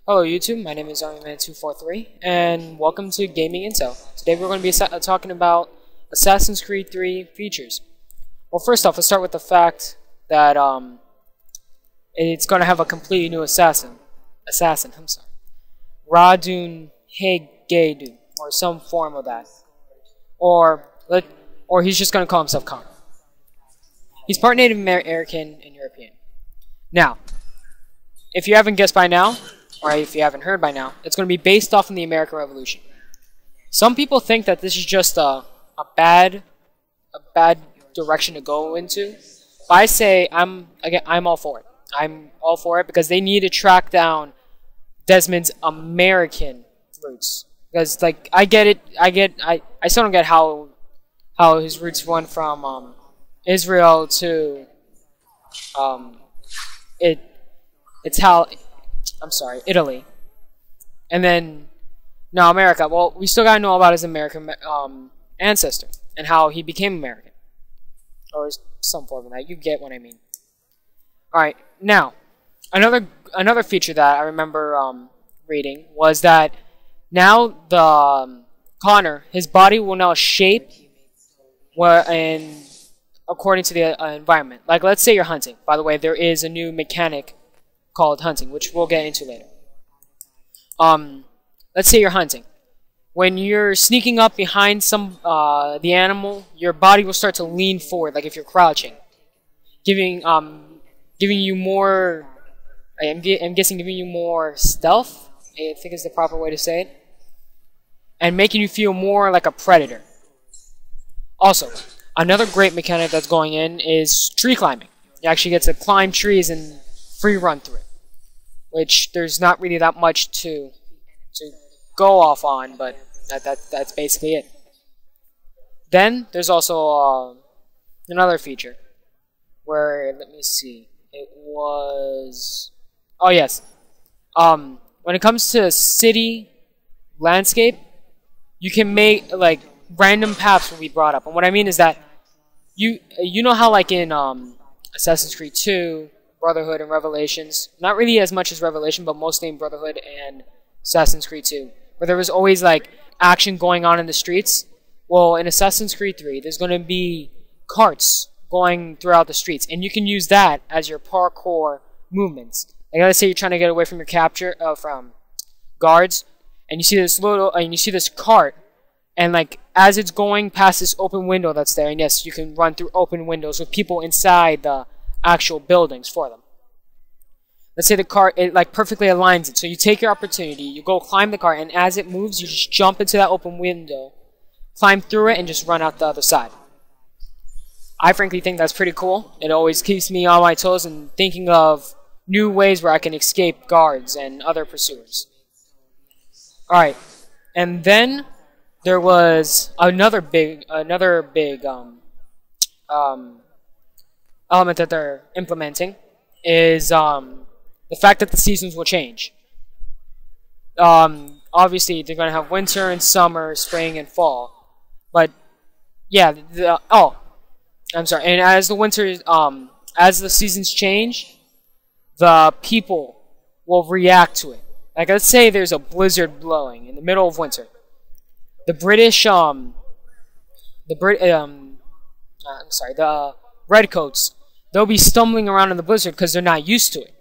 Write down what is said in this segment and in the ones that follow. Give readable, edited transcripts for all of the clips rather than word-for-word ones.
Hello YouTube, my name is ArmyMan243, and welcome to Gaming Intel. Today we're going to be talking about Assassin's Creed 3 features. Well, first off, let's start with the fact that it's going to have a completely new assassin, Radun Hagadu, or some form of that. Or he's just going to call himself Connor. He's part Native American and European. Now, if you haven't guessed by now, or if you haven't heard by now, it's going to be based off of the American Revolution. Some people think that this is just a bad direction to go into. But I say I'm all for it. I'm all for it because they need to track down Desmond's American roots. Because like I still don't get how his roots went from Israel to Italy. And then, now America. Well, we still gotta know about his American ancestor and how he became American. Or some form of that. You get what I mean. Alright, now, another feature that I remember reading was that now the Connor, his body will now shape according to the environment. Like, let's say you're hunting. By the way, there is a new mechanic called hunting, which we'll get into later. Let's say you're hunting. When you're sneaking up behind the animal, your body will start to lean forward, like if you're crouching, giving you more. I'm guessing giving you more stealth. I think is the proper way to say it, and making you feel more like a predator. Also, another great mechanic that's going in is tree climbing. You actually get to climb trees and free run through it, which there's not really that much to go off on, but that's basically it. Then there's also another feature where, let me see, it was, oh yes, when it comes to city landscape, you can make like random paths will be brought up, and what I mean is that you know how like in Assassin's Creed 2, Brotherhood, and Revelations, not really as much as Revelation, but mostly in Brotherhood and Assassin's Creed 2, where there was always like action going on in the streets. Well, in Assassin's Creed 3, there's going to be carts going throughout the streets, and you can use that as your parkour movements. Like, let's say you're trying to get away from your capture from guards, and you see this cart, and like as it's going past this open window that's there, and yes, you can run through open windows with people inside the actual buildings for them. Let's say the cart, it like perfectly aligns it. So you take your opportunity, you go climb the cart, and as it moves, you just jump into that open window, climb through it, and just run out the other side. I frankly think that's pretty cool. It always keeps me on my toes and thinking of new ways where I can escape guards and other pursuers. Alright, and then there was another big element that they're implementing is the fact that the seasons will change. Obviously, they're going to have winter and summer, spring and fall. But yeah, I'm sorry. And as the seasons change, the people will react to it. Like, let's say there's a blizzard blowing in the middle of winter. The redcoats, they'll be stumbling around in the blizzard because they're not used to it.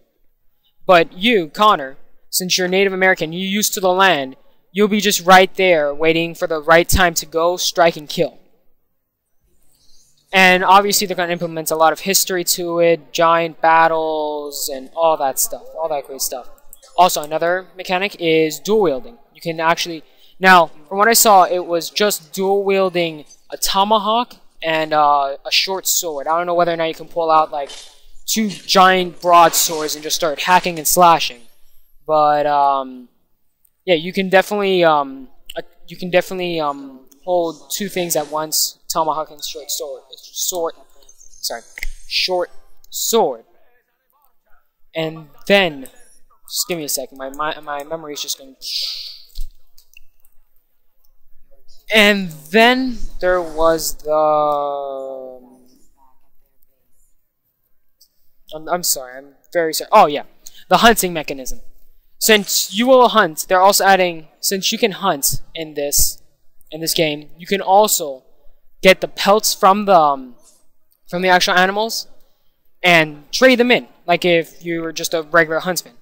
But you, Connor, since you're Native American, you're used to the land, you'll be just right there waiting for the right time to go, strike, and kill. And obviously they're going to implement a lot of history to it, giant battles, and all that stuff, all that great stuff. Also, another mechanic is dual wielding. You can actually, now, from what I saw, it was just dual wielding a tomahawk and a short sword. I don't know whether or not you can pull out like two giant broadswords and just start hacking and slashing. But yeah, you can definitely hold two things at once: tomahawk and short sword. And then, just give me a second. My memory is just going. And then there was the. I'm sorry. I'm very sorry. Oh yeah, the hunting mechanism. since you will hunt, they're also adding, since you can hunt in this game, you can also get the pelts from the actual animals and trade them in, like if you were just a regular huntsman.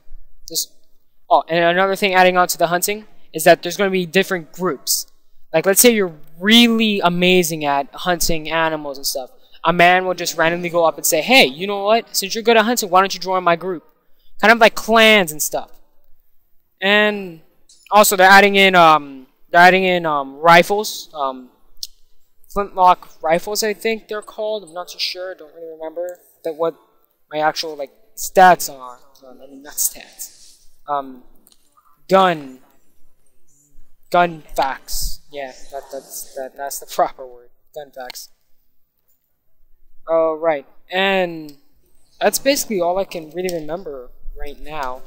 Oh, and another thing adding on to the hunting is that there's going to be different groups. Like, let's say you're really amazing at hunting animals and stuff. A man will just randomly go up and say, hey, you know what? Since you're good at hunting, why don't you join my group? Kind of like clans and stuff. And also, they're adding in rifles, flintlock rifles, I think they're called. I'm not too sure. Don't really remember what my actual stats are. I mean, not stats. Gun facts. Yeah, that's the proper word. Gun facts. Right, and that's basically all I can really remember right now.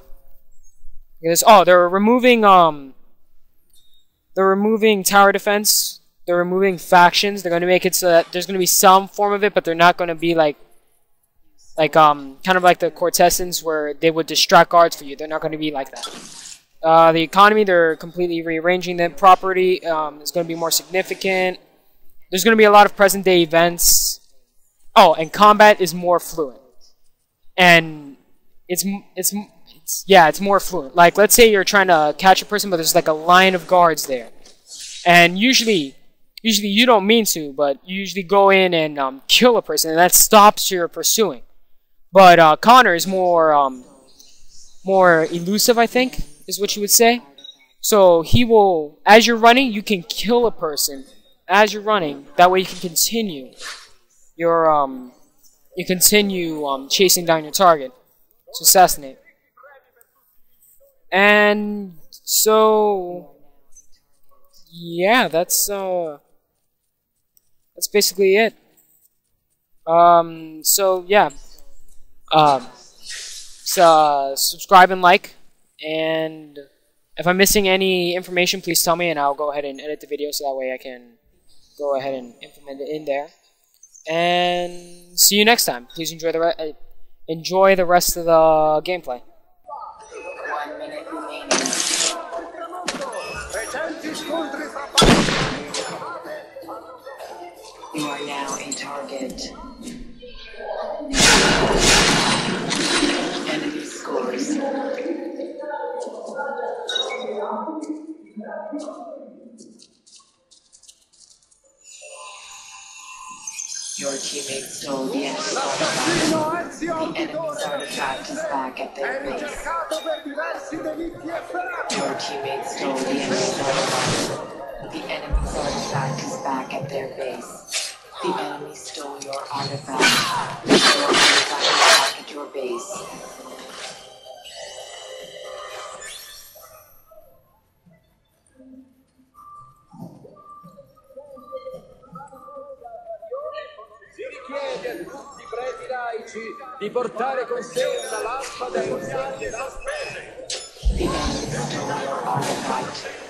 Because, they're removing tower defense. They're removing factions. They're going to make it so that there's going to be some form of it, but they're not going to be kind of like the Cortesans where they would distract guards for you. They're not going to be like that. The economy, they're completely rearranging the property. It's going to be more significant. There's going to be a lot of present-day events. Oh, and combat is more fluent. And it's more fluent. Like, let's say you're trying to catch a person, but there's like a line of guards there. And usually you don't mean to, but you usually go in and kill a person, and that stops your pursuing. But Connor is more elusive, I think, is what you would say. So he will, as you're running, you can kill a person as you're running. That way you can continue chasing down your target to assassinate. And so, yeah, that's basically it. So yeah, subscribe and like, and if I'm missing any information, please tell me, and I'll go ahead and edit the video so that way I can go ahead and implement it in there. And see you next time. Please enjoy the rest of the gameplay. 1 minute remaining. You are now a target. Enemy scores. Your teammate stole the enemy's artifact. The enemy's artifact is back at their base. Your teammate stole the enemy's artifact. The enemy's artifact is back at their base. The enemy stole your artifact. Your artifact is back at your base. Chiede a tutti i preti laici di portare con sé una lampada e un sale da spese. The enemy stole your artifact.